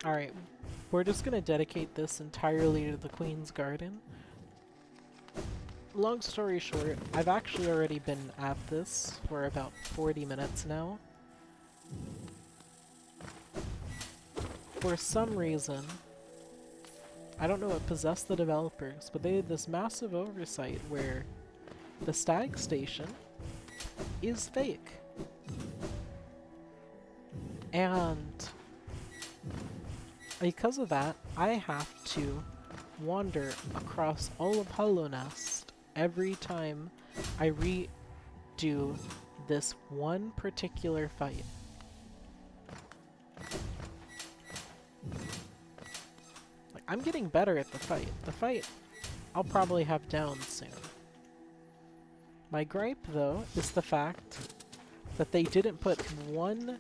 Alright, we're just gonna dedicate this entirely to the Queen's Garden. Long story short, I've actually already been at this for about 40 minutes now. For some reason, I don't know what possessed the developers, but they had this massive oversight where the stag station is fake. And because of that, I have to wander across all of Hollow Nest every time I redo this one particular fight. Like, I'm getting better at the fight. The fight I'll probably have down soon. My gripe, though, is the fact that they didn't put one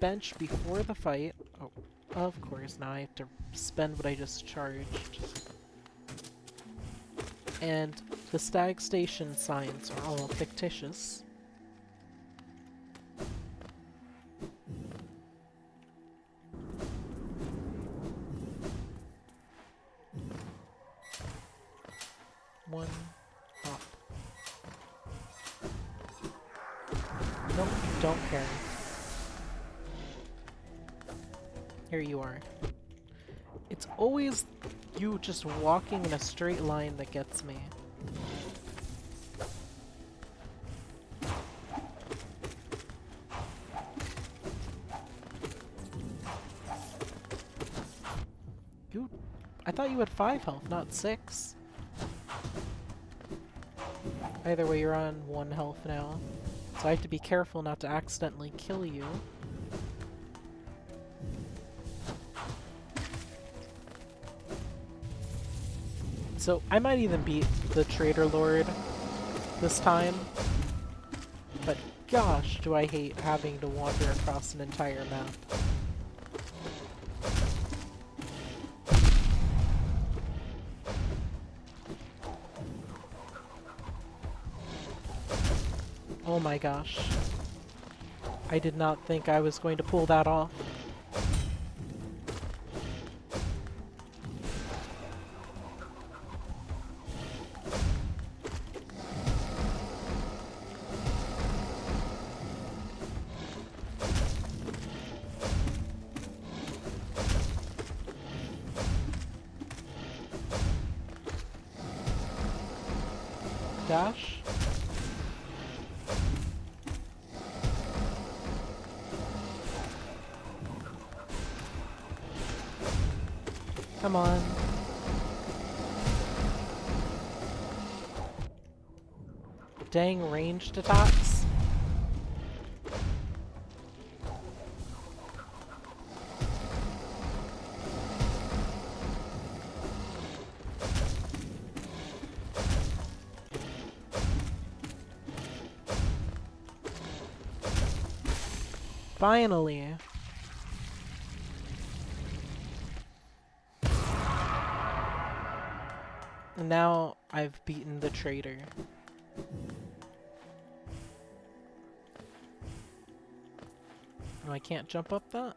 bench before the fight. Oh, of course, now I have to spend what I just charged. And the stag station signs are all fictitious. One hop. Nope, don't care. Here you are. It's always you just walking in a straight line that gets me. You, I thought you had 5 health, not 6. Either way, you're on 1 health now. So I have to be careful not to accidentally kill you. So I might even beat the Trader Lord this time. But gosh, do I hate having to wander across an entire map. Oh my gosh. I did not think I was going to pull that off. Dash? Come on. Dang ranged attacks. Finally. And now I've beaten the traitor. Oh, I can't jump up that?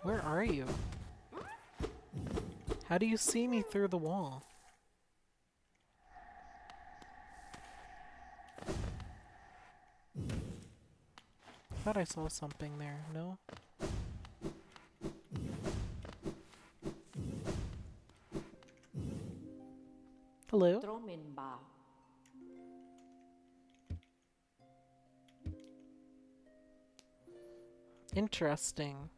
Where are you? How do you see me through the wall? I thought I saw something there, no? Hello? Interesting.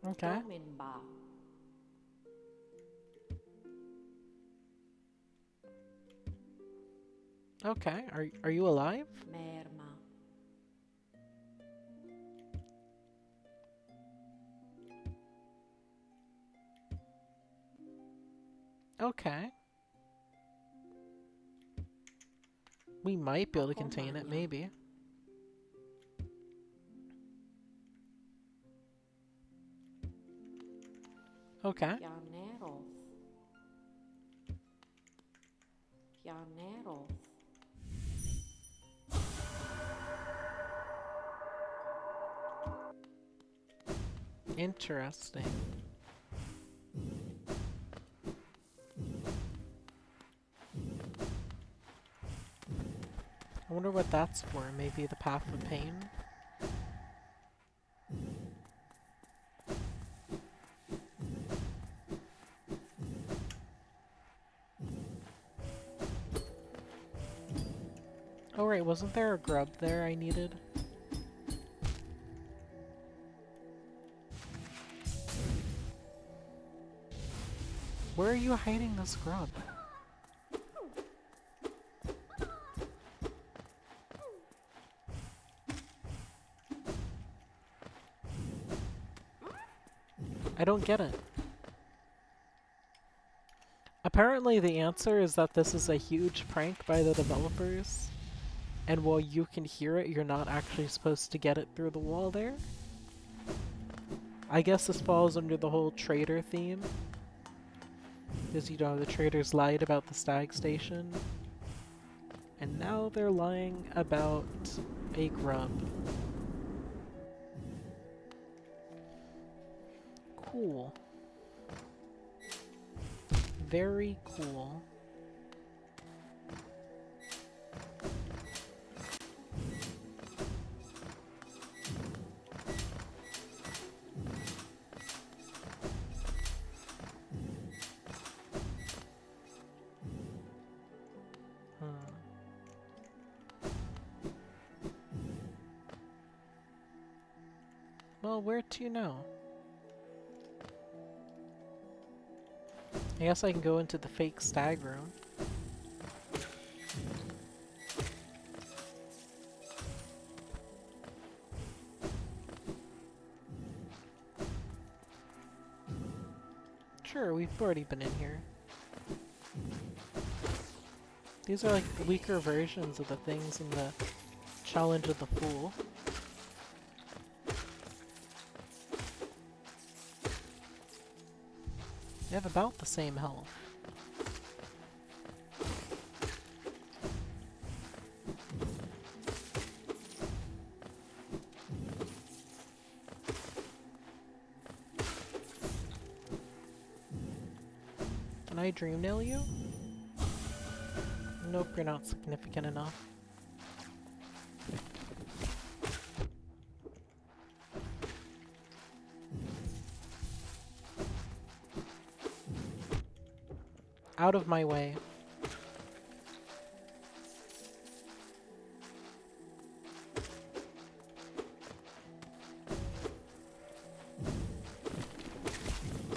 Okay. Okay, are you alive? Okay. We might be able to contain it, maybe. Okay. Interesting. I wonder what that's for. Maybe the Path of Pain? Oh right, wasn't there a grub there I needed? Where are you hiding this grub? I don't get it. Apparently the answer is that this is a huge prank by the developers, and while you can hear it, you're not actually supposed to get it through the wall there. I guess this falls under the whole traitor theme. Because, you know, the traitors lied about the stag station. And now they're lying about a grub. Cool. Very cool. Well, where to now? I guess I can go into the fake stag room. Sure, we've already been in here. These are like weaker versions of the things in the Challenge of the Fool. They have about the same health. Can I dream nail you? Nope, you're not significant enough. Out of my way.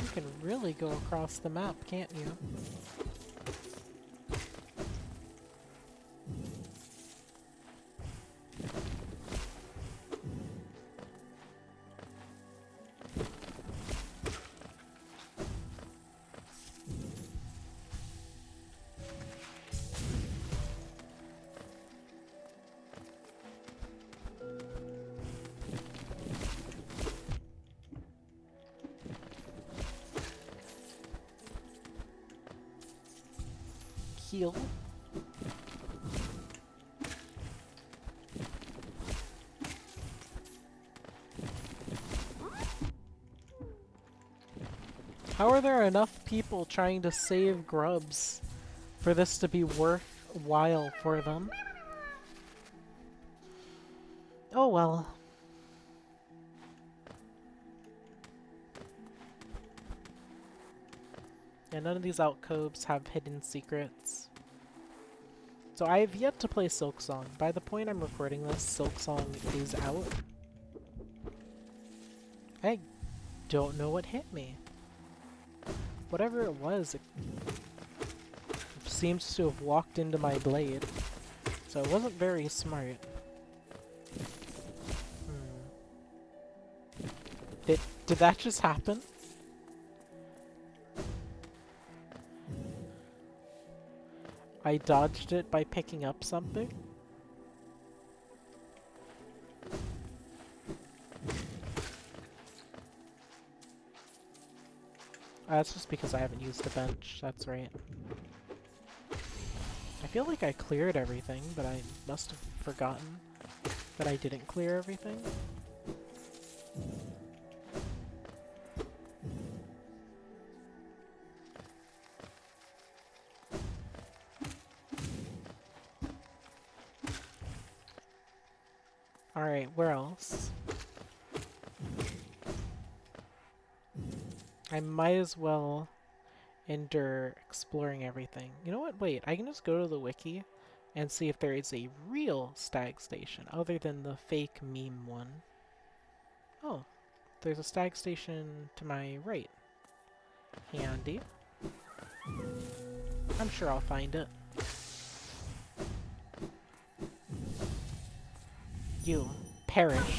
You can really go across the map, can't you? Heal. How are there enough people trying to save grubs for this to be worthwhile for them? Oh well. Yeah, none of these alcoves have hidden secrets. So I have yet to play Silksong. By the point I'm recording this, Silksong is out. I don't know what hit me. Whatever it was, it seems to have walked into my blade. So it wasn't very smart. Did that just happen? I dodged it by picking up something. That's just because I haven't used the bench, that's right. I feel like I cleared everything, but I must have forgotten that I didn't clear everything. Alright, where else? I might as well endure exploring everything. You know what? Wait, I can just go to the wiki and see if there is a real stag station other than the fake meme one. Oh, there's a stag station to my right. Handy. I'm sure I'll find it. You perish.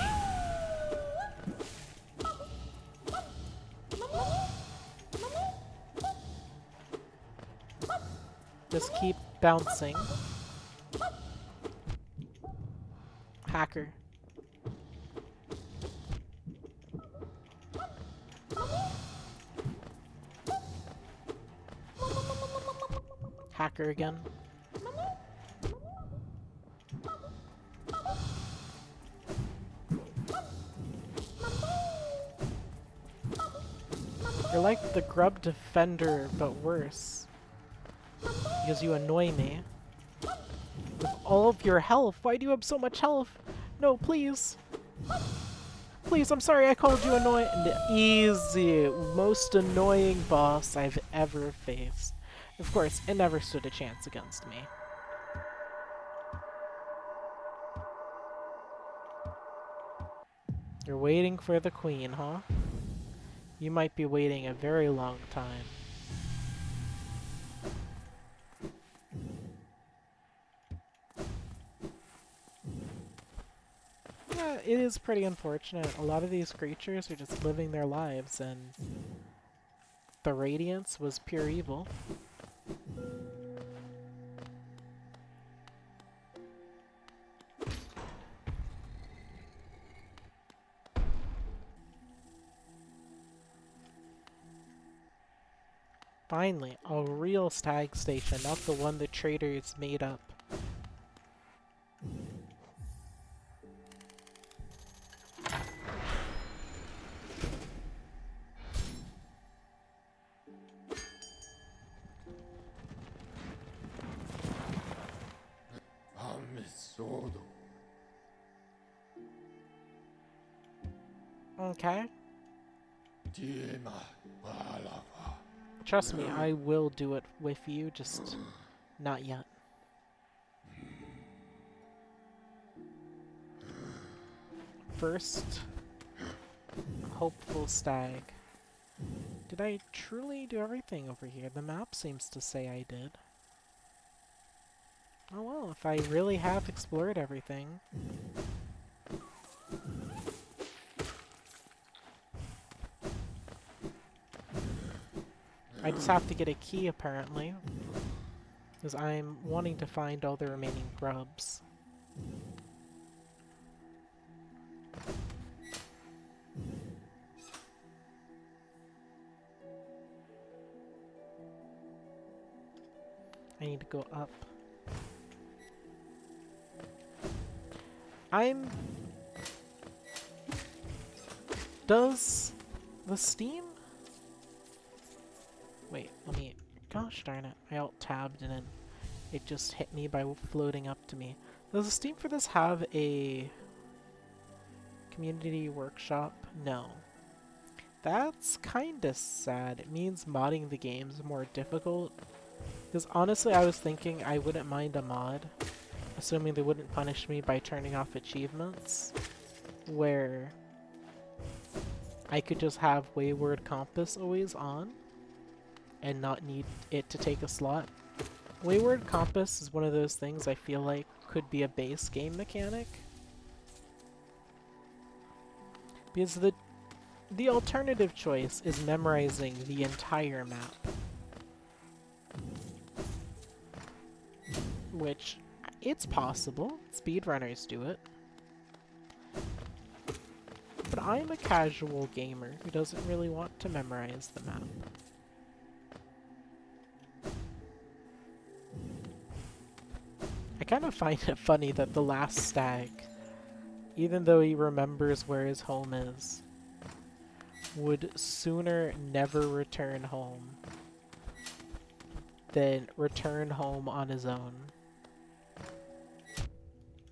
Just keep bouncing. Hacker. Hacker again. You're like the grub defender, but worse. Because you annoy me. With all of your health. Why do you have so much health? No, please. Please, I'm sorry I called you annoying. Easy. Most annoying boss I've ever faced. Of course, it never stood a chance against me. You're waiting for the queen, huh? You might be waiting a very long time. Yeah, it is pretty unfortunate. A lot of these creatures are just living their lives, and the Radiance was pure evil. Finally, a real stag station, not the one the traders made up. Okay. Trust me, I will do it with you, just not yet. First, hopeful stag. Did I truly do everything over here? The map seems to say I did. Oh well, if I really have explored everything. I just have to get a key, apparently. Because I'm wanting to find all the remaining grubs. I need to go up. Does the Steam? Wait, let me... Gosh darn it, I alt-tabbed and then it just hit me by floating up to me. Does the Steam for this have a community workshop? No. That's kinda sad. It means modding the game's more difficult. Because honestly, I was thinking I wouldn't mind a mod, assuming they wouldn't punish me by turning off achievements, where I could just have Wayward Compass always on and not need it to take a slot. Wayward Compass is one of those things I feel like could be a base game mechanic. Because the alternative choice is memorizing the entire map. which it's possible. Speedrunners do it. But I'm a casual gamer who doesn't really want to memorize the map. I kind of find it funny that the last stag, even though he remembers where his home is, would sooner never return home than return home on his own.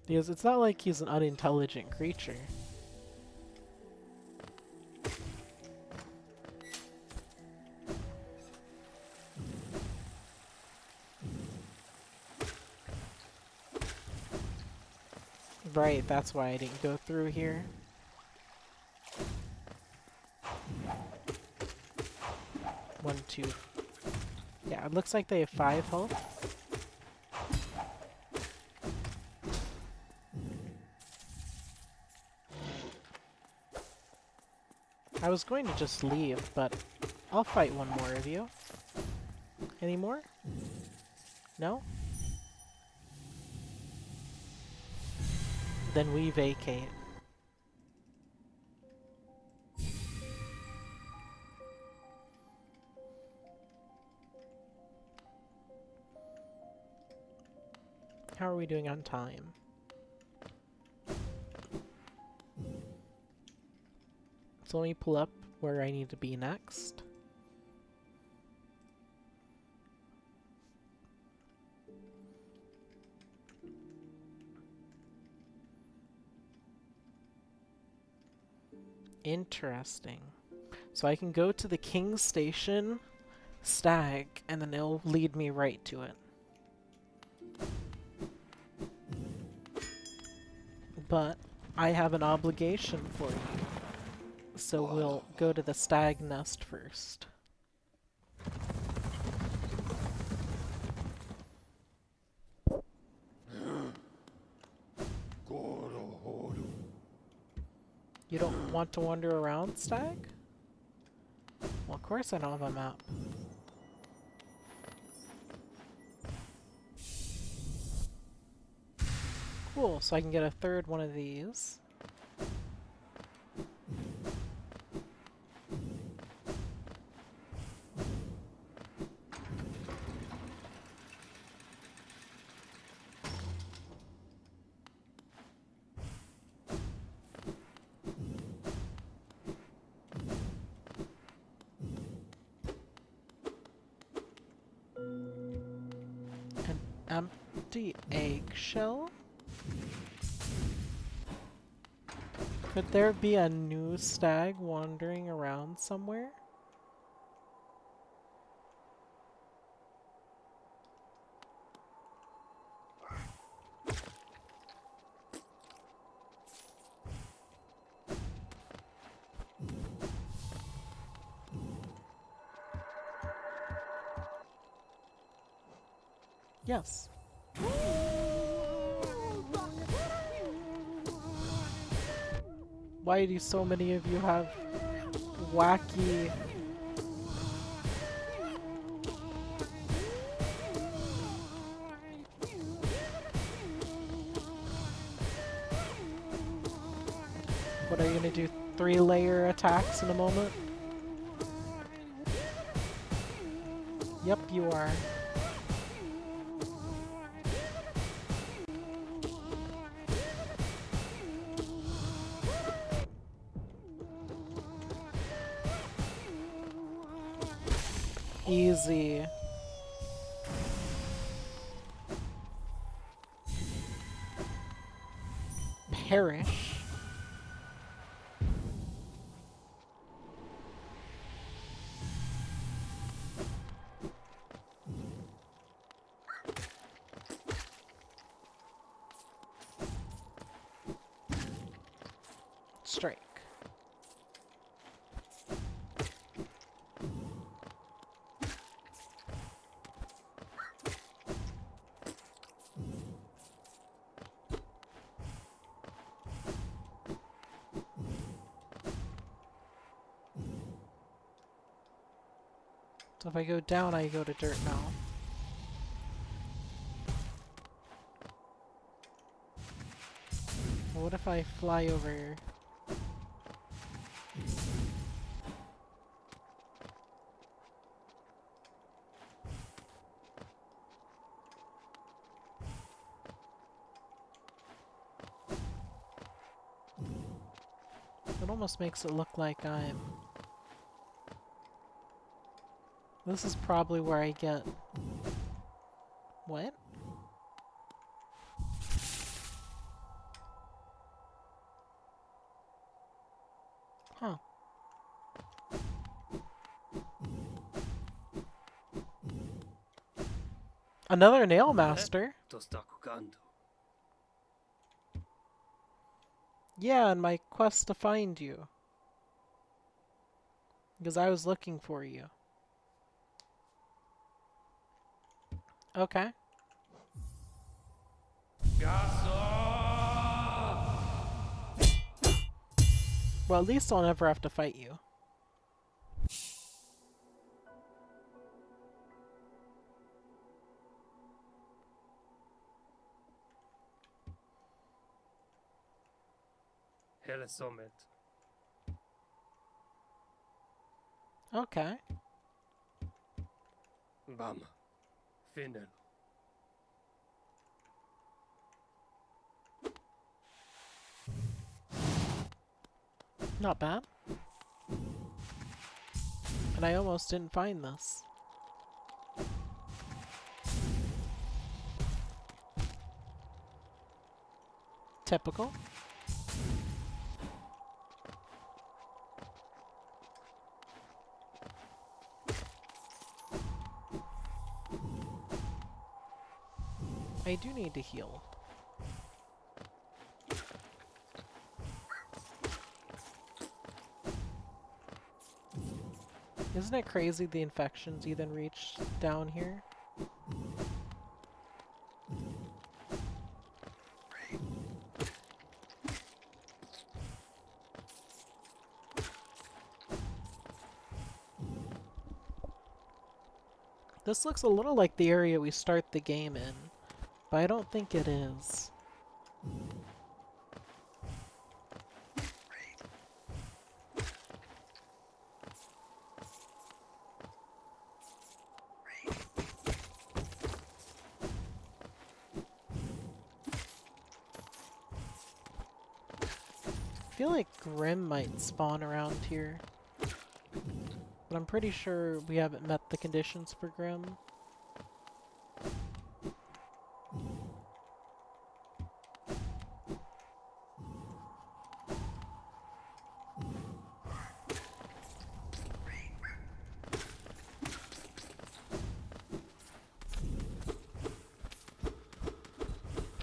Because it's not like he's an unintelligent creature. Right, that's why I didn't go through here. One, two. Yeah, it looks like they have 5 health. I was going to just leave, but I'll fight one more of you. Any more? No? Then we vacate. How are we doing on time? So let me pull up where I need to be next. Interesting. So I can go to the King's Station stag, and then it'll lead me right to it. But I have an obligation for you. So we'll go to the stag nest first. You don't want to wander around, stag? Well, of course I don't have a map. Cool, so I can get a 3rd one of these. An empty eggshell? Could there be a new stag wandering around somewhere? Yes. Why do so many of you have wacky... What are you gonna do? 3-layer attacks in a moment? Yep, you are. Easy. Perish. Strike. So if I go down, I go to dirt now. what if I fly over? It almost makes it look like I'm... This is probably where I get... What? Huh. Another nail master? Yeah, in my quest to find you. Because I was looking for you. Okay. Well, at least I'll never have to fight you. Okay. Not bad. And I almost didn't find this. Typical. I do need to heal. Isn't it crazy the infections even reach down here? This looks a little like the area we start the game in, but I don't think it is. I feel like Grim might spawn around here. But I'm pretty sure we haven't met the conditions for Grim.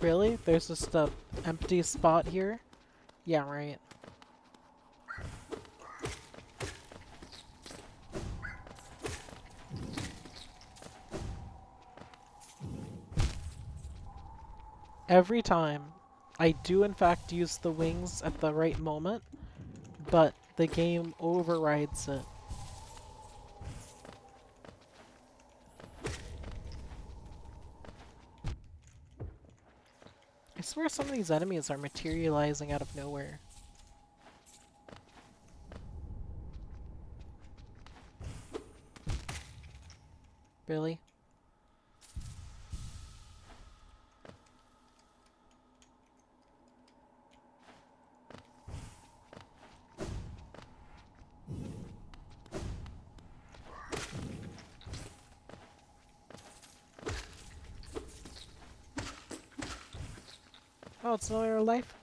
Really? There's just a empty spot here? Yeah, right. Every time, I do in fact use the wings at the right moment, but the game overrides it. I swear some of these enemies are materializing out of nowhere. Really? Oh, it's another life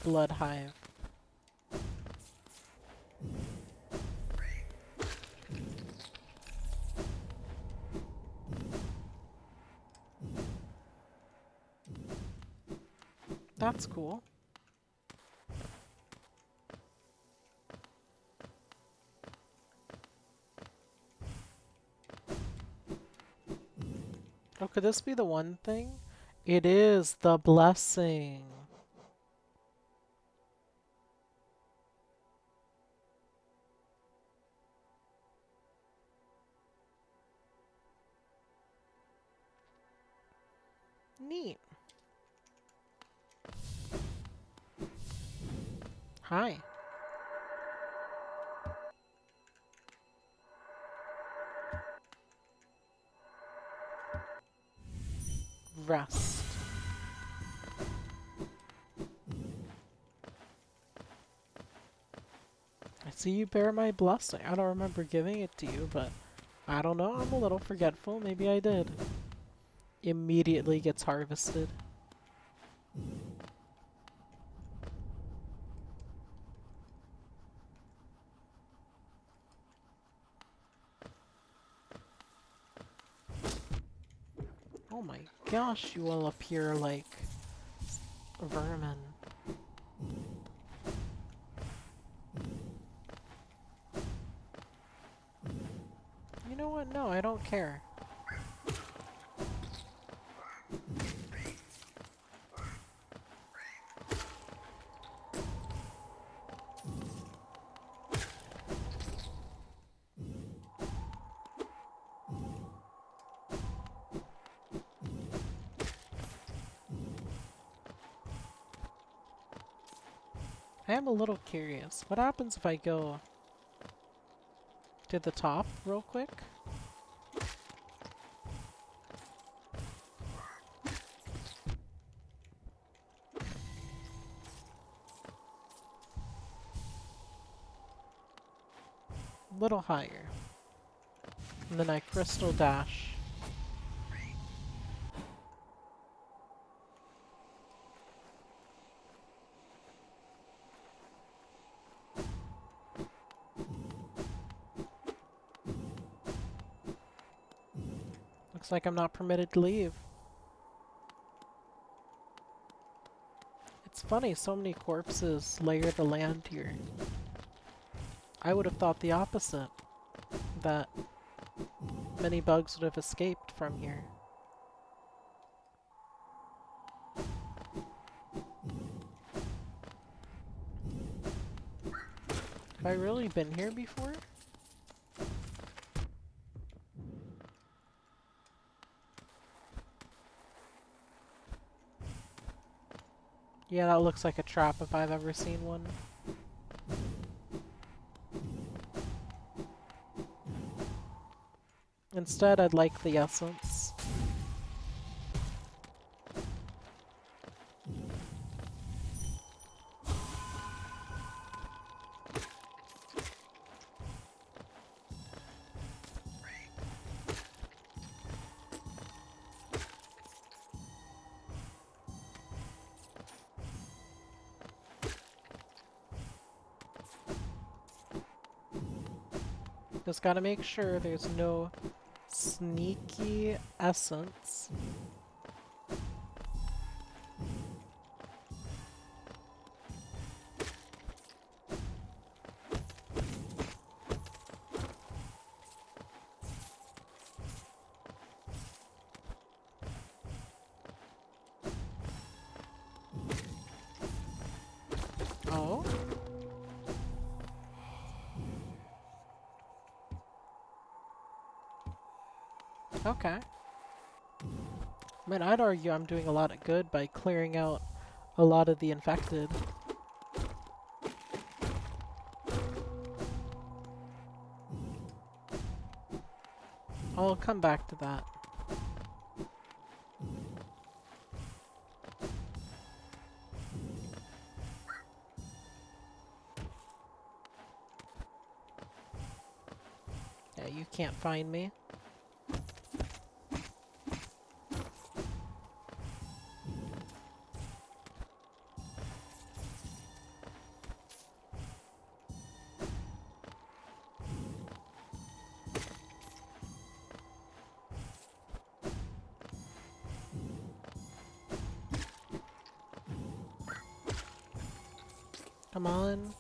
blood hive. That's cool. Oh, could this be the one thing? It is the blessing. Neat. Hi. Rest. I see you bear my blessing. I don't remember giving it to you, but I don't know. I'm a little forgetful. Maybe I did. Immediately gets harvested. Oh my gosh, you all appear like vermin. You know what? No, I don't care. I am a little curious. What happens if I go to the top real quick? A little higher. And then I crystal dash. Looks like I'm not permitted to leave. It's funny, so many corpses layer the land here. I would have thought the opposite. That many bugs would have escaped from here. Have I really been here before? Yeah, that looks like a trap if I've ever seen one. Instead, I'd like the essence. Just gotta make sure there's no sneaky essence. Oh? Okay. I mean, I'd argue I'm doing a lot of good by clearing out a lot of the infected. I'll come back to that. Yeah, you can't find me. Come on.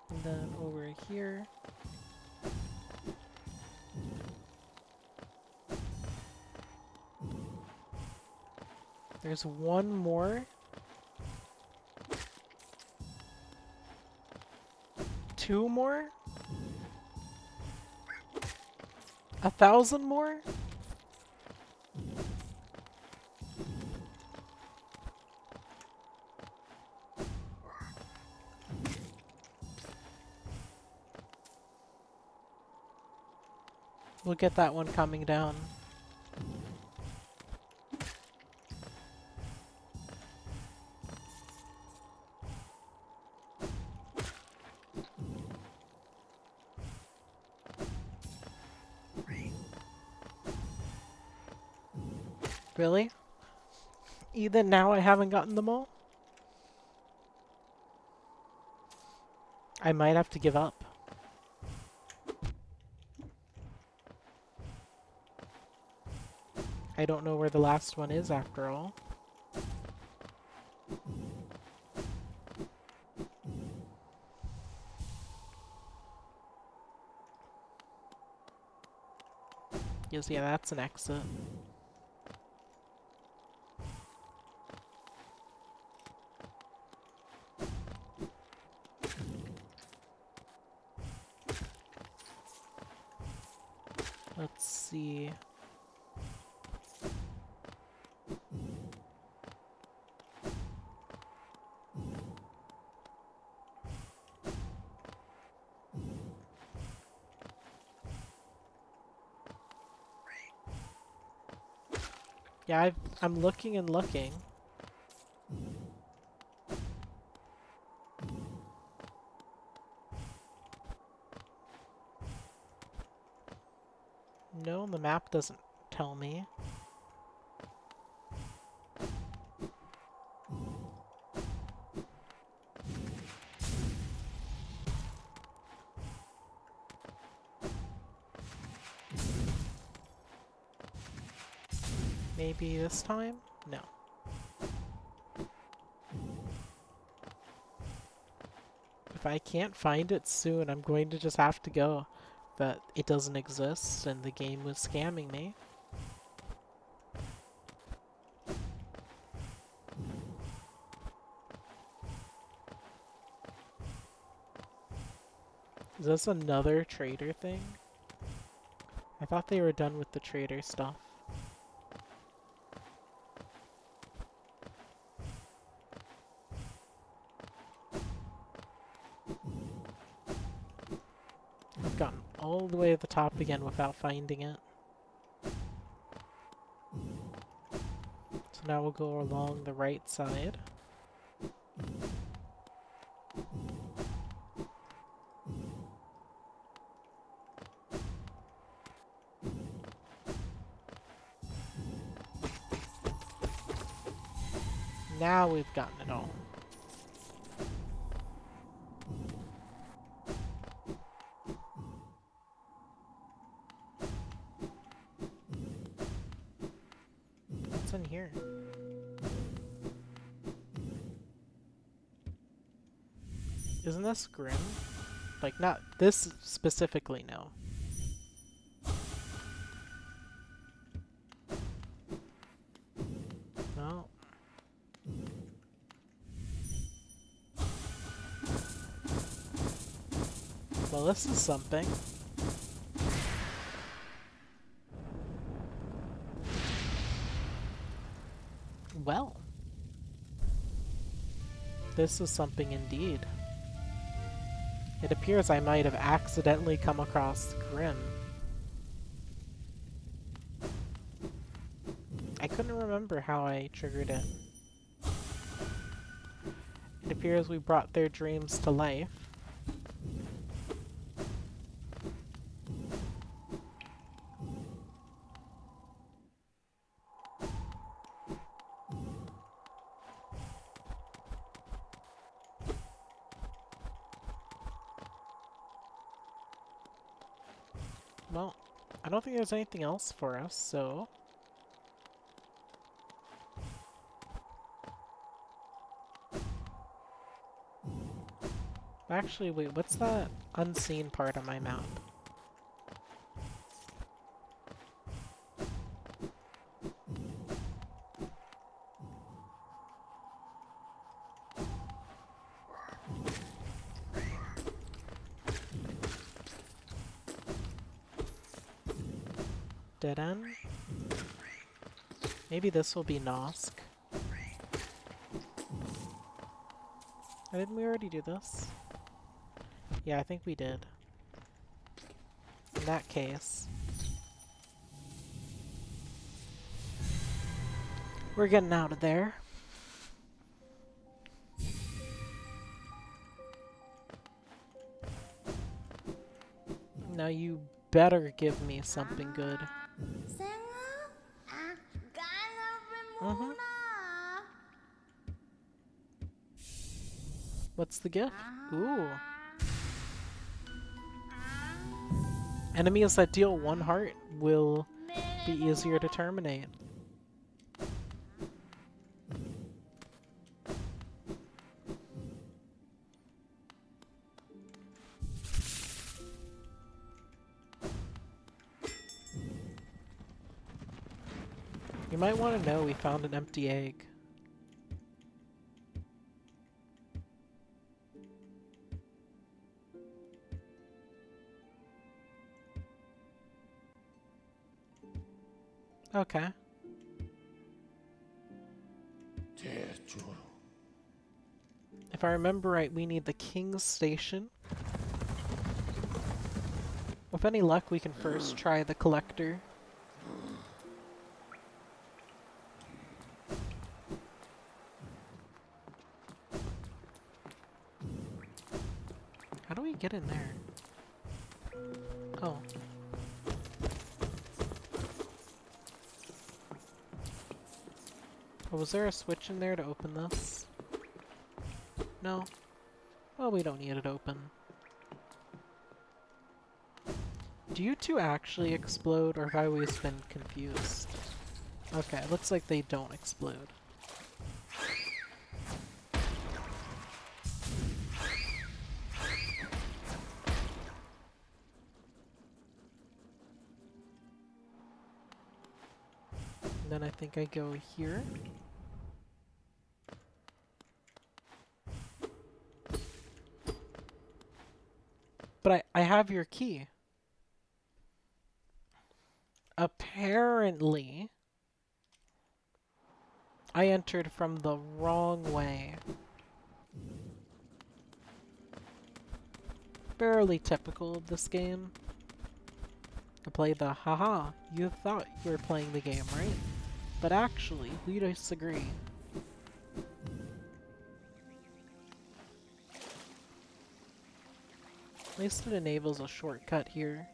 And then over here. There's one more. Two more? 1,000 more? We'll get that one coming down. Really? Even now I haven't gotten them all? I might have to give up. I don't know where the last one is after all. Yes, yeah, that's an exit. Let's see. Yeah, I'm looking and looking. No, the map doesn't tell me. Maybe this time? No. If I can't find it soon, I'm going to just have to go. That it doesn't exist and the game was scamming me. Is this another trader thing? I thought they were done with the trader stuff. I've gotten all the way to the top again without finding it. So now we'll go along the right side. Now we've gotten it all. What's in here? Isn't this grim? Like, not this specifically, no. No. Well, this is something. Well. This is something indeed. It appears I might have accidentally come across Grim. I couldn't remember how I triggered it. It appears we brought their dreams to life. Well, I don't think there's anything else for us, so... Actually, wait, what's that unseen part on my map? Dead end? Maybe this will be Nosk. Didn't we already do this? Yeah, I think we did. In that case, We're getting out of there. Now you better give me something good. Mm-hmm. What's the gift? Ooh. Enemies that deal 1 heart will be easier to terminate. You might want to know we found an empty egg. Okay. If I remember right, we need the King's Station. With any luck, we can first try the Collector. How do we get in there? Oh. Oh, was there a switch in there to open this? No. Well, we don't need it open. Do you two actually explode, or have I always been confused? Okay, it looks like they don't explode. And then I think I go here. But I have your key. Apparently, I entered from the wrong way. Fairly typical of this game. I play the haha, you thought you were playing the game, right? But actually, we disagree. At least it enables a shortcut here.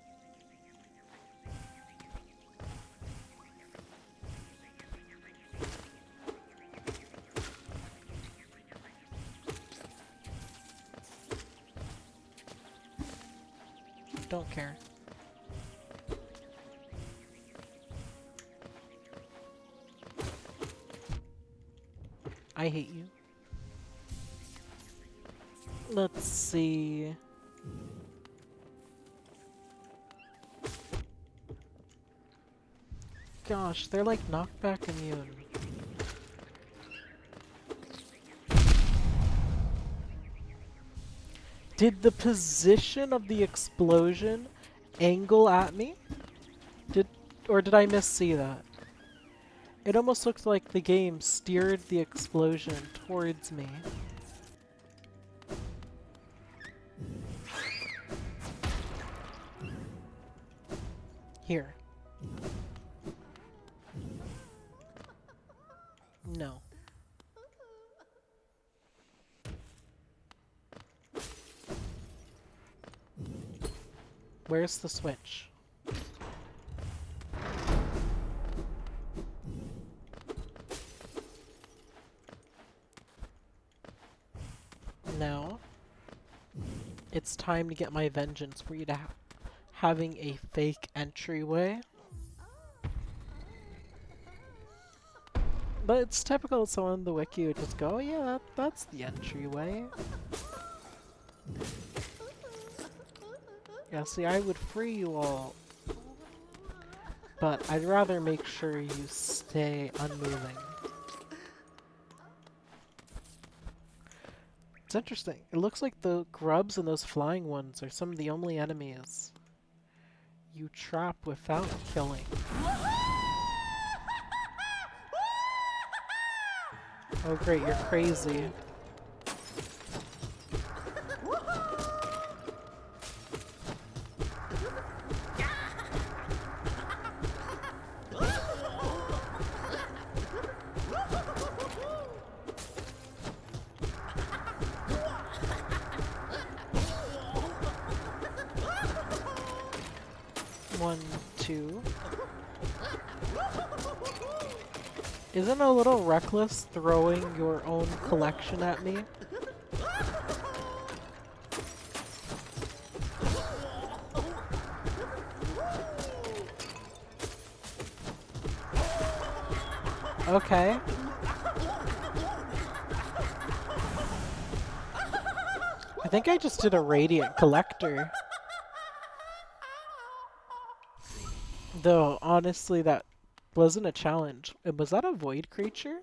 Don't care. I hate you. Let's see. Gosh, they're like knockback immune. Did the position of the explosion angle at me? Or did I miss-see that? It almost looked like the game steered the explosion towards me. Here. No. Where's the switch? Now, it's time to get my vengeance for you to having a fake entryway. But it's typical of someone on the wiki would just go, oh yeah, that's the entryway. Yeah, see, I would free you all. But I'd rather make sure you stay unmoving. It's interesting. It looks like the grubs and those flying ones are some of the only enemies you trap without killing. Oh great, you're crazy. 1, 2. Isn't a little reckless throwing your own collection at me? Okay. I think I just did a radiant collector. Though, honestly, that wasn't a challenge. Was that a void creature?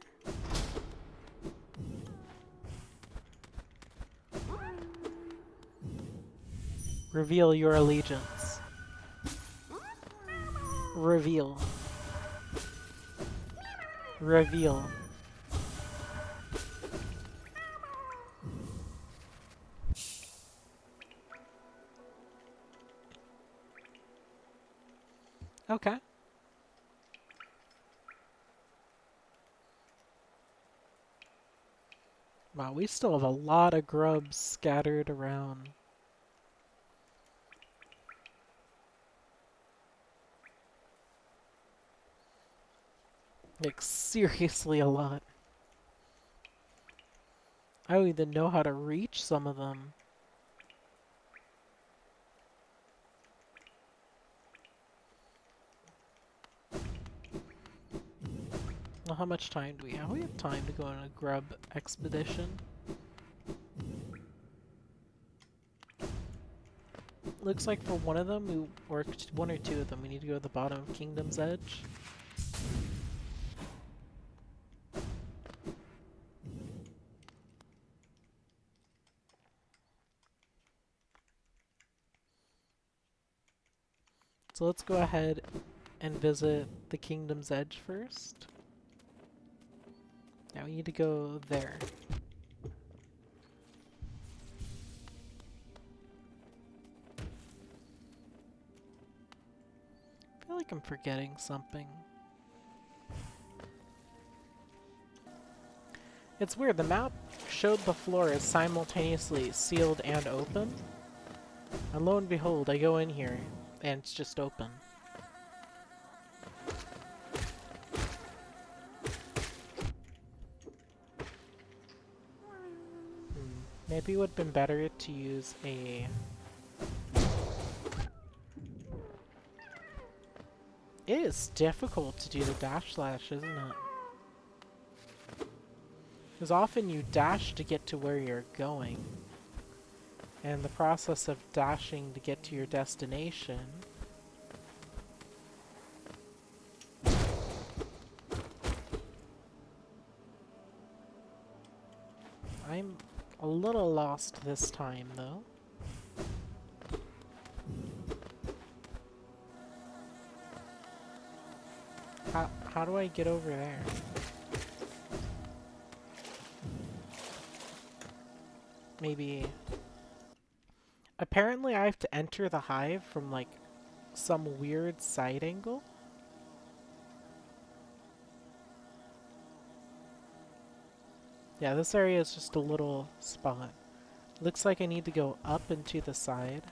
Reveal your allegiance. Reveal. Reveal. Okay. Wow, we still have a lot of grubs scattered around. Like, seriously a lot. I don't even know how to reach some of them. Well, how much time do we have? We have time to go on a grub expedition. Looks like for one of them, or one or two of them, we need to go to the bottom of Kingdom's Edge. So let's go ahead and visit the Kingdom's Edge first. Now we need to go there. I feel like I'm forgetting something. It's weird, the map showed the floor as simultaneously sealed and open. And lo and behold, I go in here and it's just open. Maybe it would have been better to use a... It is difficult to do the dash slash, isn't it? Because often you dash to get to where you're going. And the process of dashing to get to your destination... I'm a little lost this time, though. How do I get over there? Maybe... Apparently I have to enter the hive from, like, some weird side angle? Yeah, this area is just a little spot. Looks like I need to go up and to the side.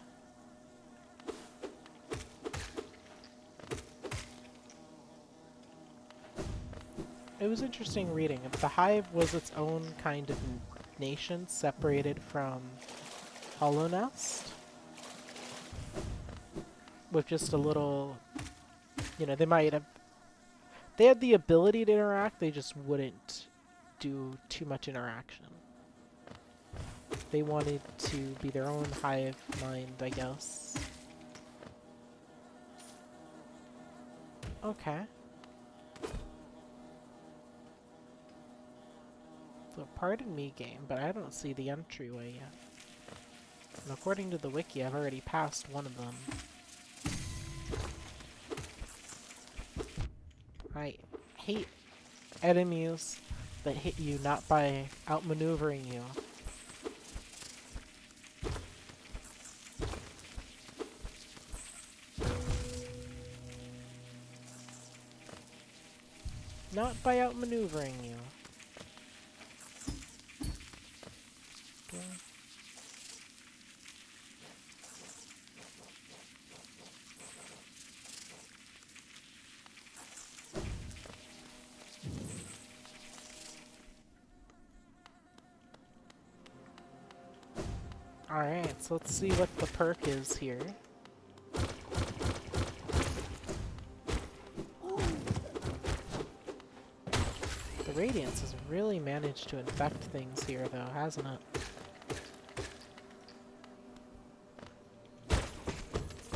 It was interesting reading. The hive was its own kind of nation separated from Hollow Nest. With just a little, you know, they had the ability to interact, they just wouldn't do too much interaction. They wanted to be their own hive mind, I guess. Okay. So pardon me, game, but I don't see the entryway yet. And according to the wiki, I've already passed one of them. I hate enemies that hit you not by outmaneuvering you. Not by outmaneuvering you. Okay. Alright, so let's see what the perk is here. The Radiance has really managed to infect things here though, hasn't it?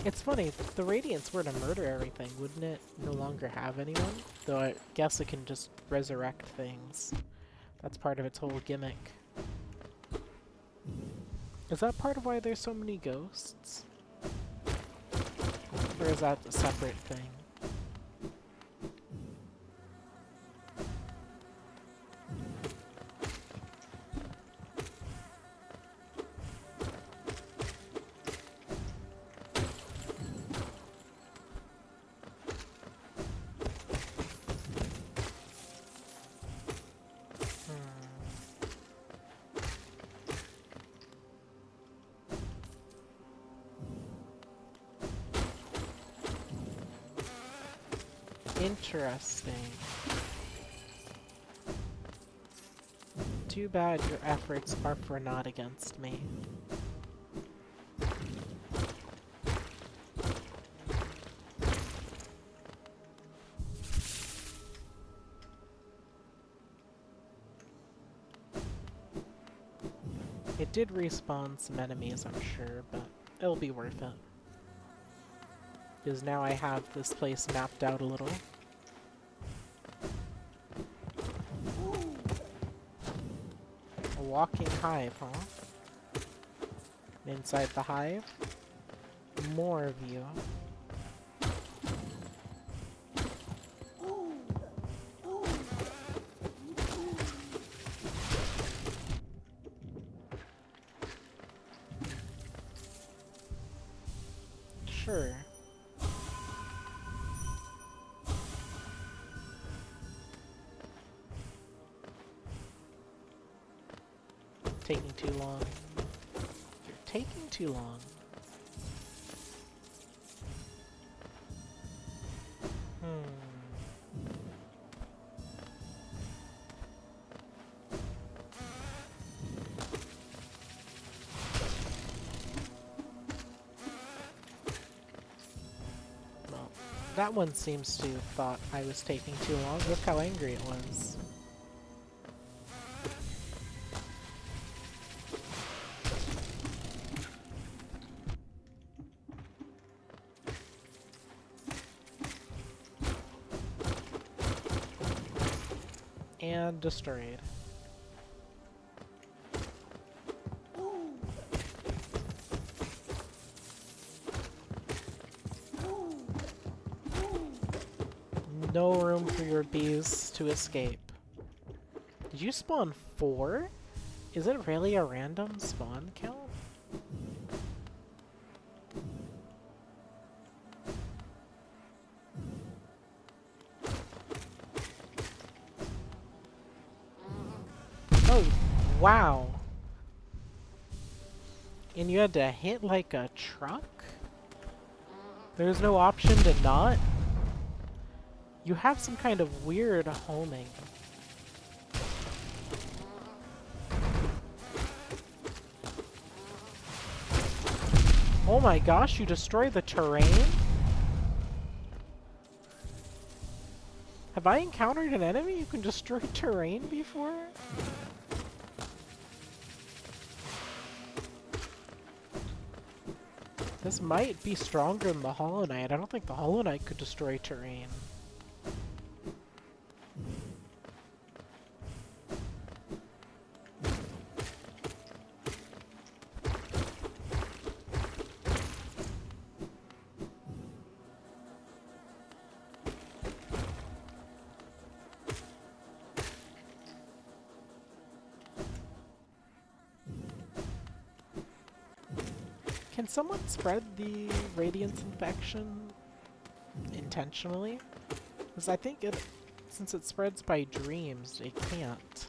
It's funny, if the Radiance were to murder everything, wouldn't it no longer have anyone? Though I guess it can just resurrect things. That's part of its whole gimmick. Is that part of why there's so many ghosts? Or is that a separate thing? Interesting. Too bad your efforts are for naught against me. It did respawn some enemies, I'm sure, but it'll be worth it. Because now I have this place mapped out a little. A walking hive, huh? Inside the hive, more of you. Sure. Taking too long. You're taking too long. Well, that one seems to have thought I was taking too long. Look how angry it was. And destroyed. No room for your bees to escape. Did you spawn 4? Is it really a random spawn count? Oh, wow. And you had to hit like a truck? There's no option to not? You have some kind of weird homing. Oh my gosh, you destroy the terrain? Have I encountered an enemy who can destroy terrain before? This might be stronger than the Hollow Knight. I don't think the Hollow Knight could destroy terrain. Can someone spread the Radiance infection intentionally? Because I think it, since it spreads by dreams, it can't.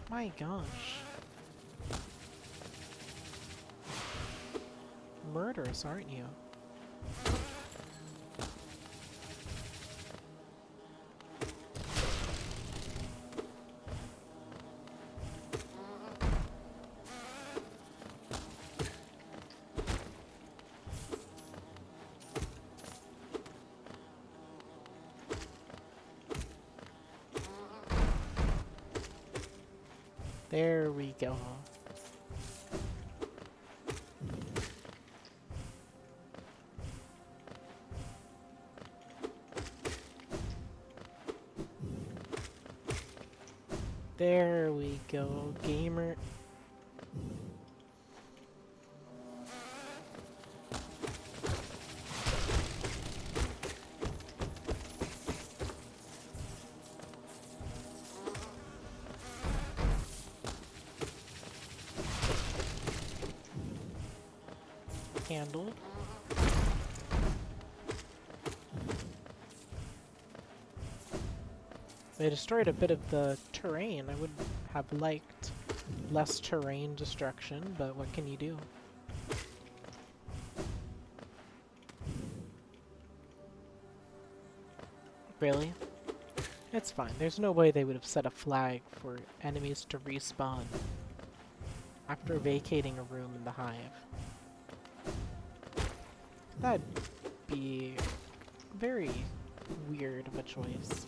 My gosh. Murderous, aren't you? There we go. There we go, gamer. Handled. They destroyed a bit of the terrain. I would have liked less terrain destruction, but what can you do? Really? It's fine. There's no way they would have set a flag for enemies to respawn after vacating a room in the Hive. That'd be very weird of a choice.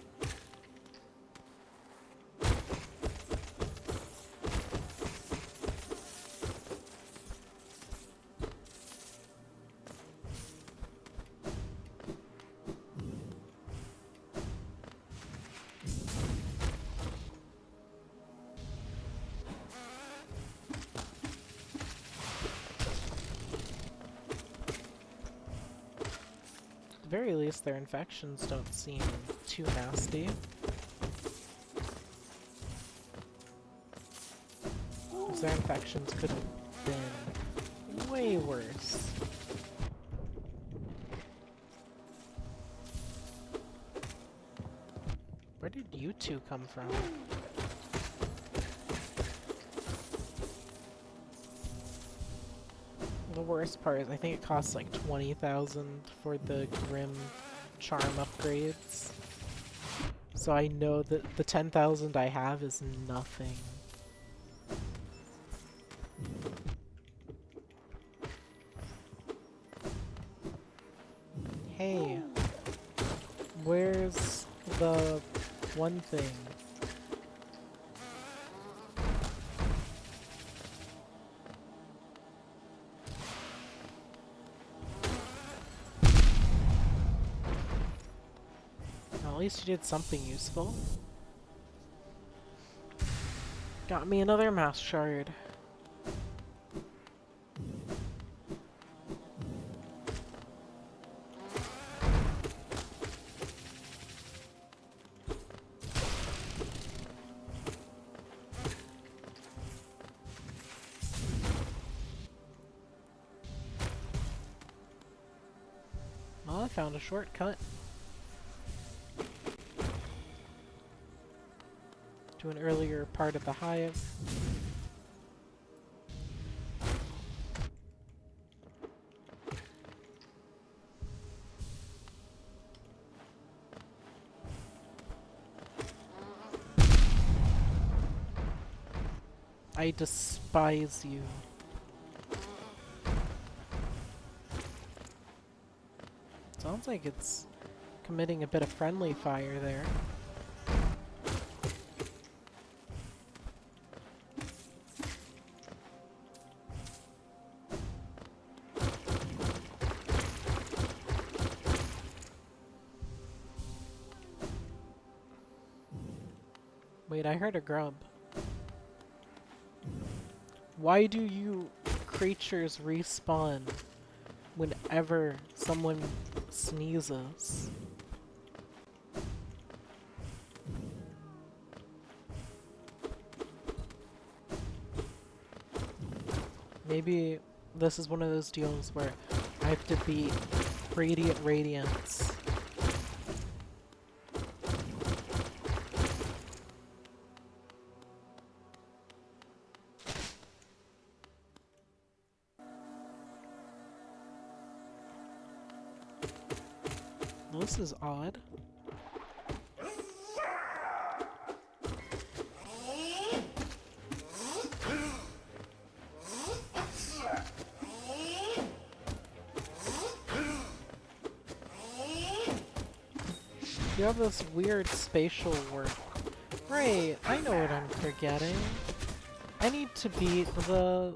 At the very least, their infections don't seem too nasty. Because their infections could have been way worse. Where did you two come from? The worst part is I think it costs like 20,000 for the Grim charm upgrades. So I know that the 10,000 I have is nothing. Hey, where's the one thing? At least you did something useful. Got me another mouse shard. Well, I found a shortcut to an earlier part of the Hive. I despise you. Sounds like it's committing a bit of friendly fire there. Wait, I heard a grub. Why do you creatures respawn whenever someone sneezes? Maybe this is one of those deals where I have to beat Radiant Radiance. This is odd. You have this weird spatial work. Right, I know what I'm forgetting. I need to beat the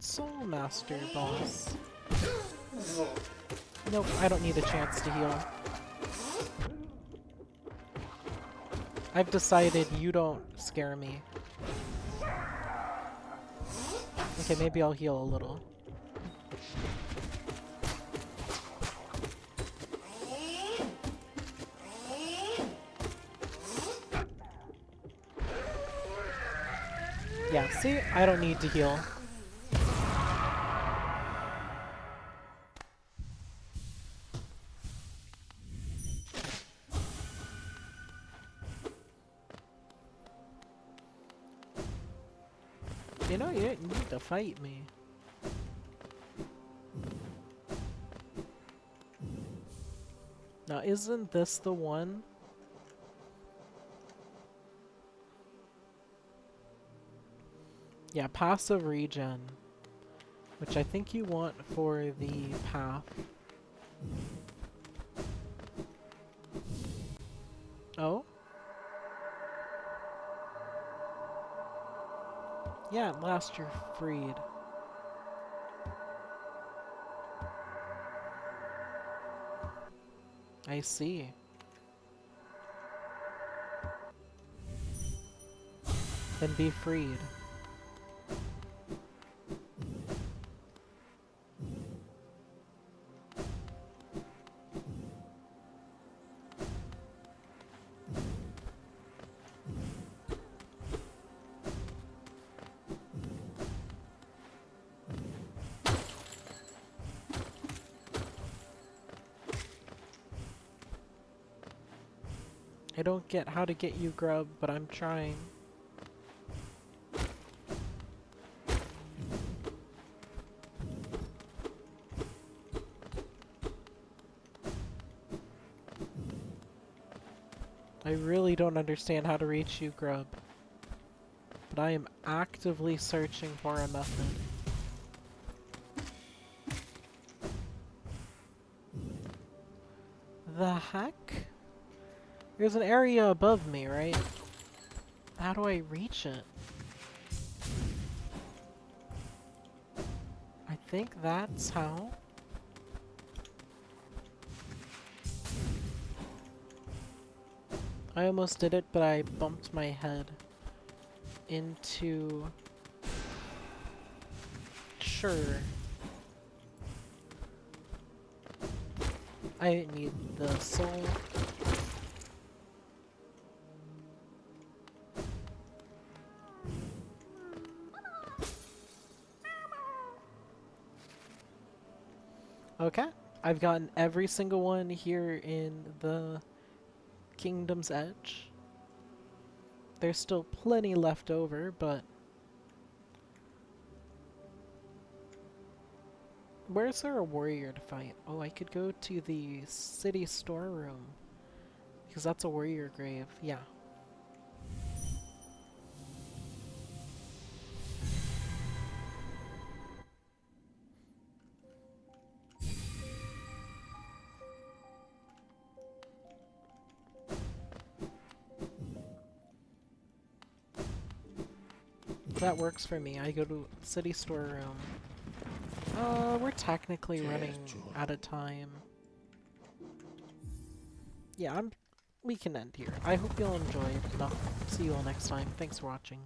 Soul Master boss. Nope, I don't need a chance to heal. I've decided you don't scare me. Okay, maybe I'll heal a little. Yeah, see? I don't need to heal. You know, you didn't need to fight me. Now, isn't this the one? Yeah, passive regen. Which I think you want for the path. Oh? Yeah, at last you're freed. I see. Then be freed. I don't get how to get you grub, but I'm trying. I really don't understand how to reach you, grub. But I am actively searching for a method. The heck? There's an area above me, right? How do I reach it? I think that's how. I almost did it, but I bumped my head into... Sure. I need the soul. Okay, I've gotten every single one here in the Kingdom's Edge. There's still plenty left over, but... Where's there a warrior to fight? Oh, I could go to the city storeroom. Because that's a warrior grave, yeah. That works for me. I go to city storeroom. We're technically running out of time. Yeah, we can end here. I hope you'll enjoy it. I'll see you all next time. Thanks for watching.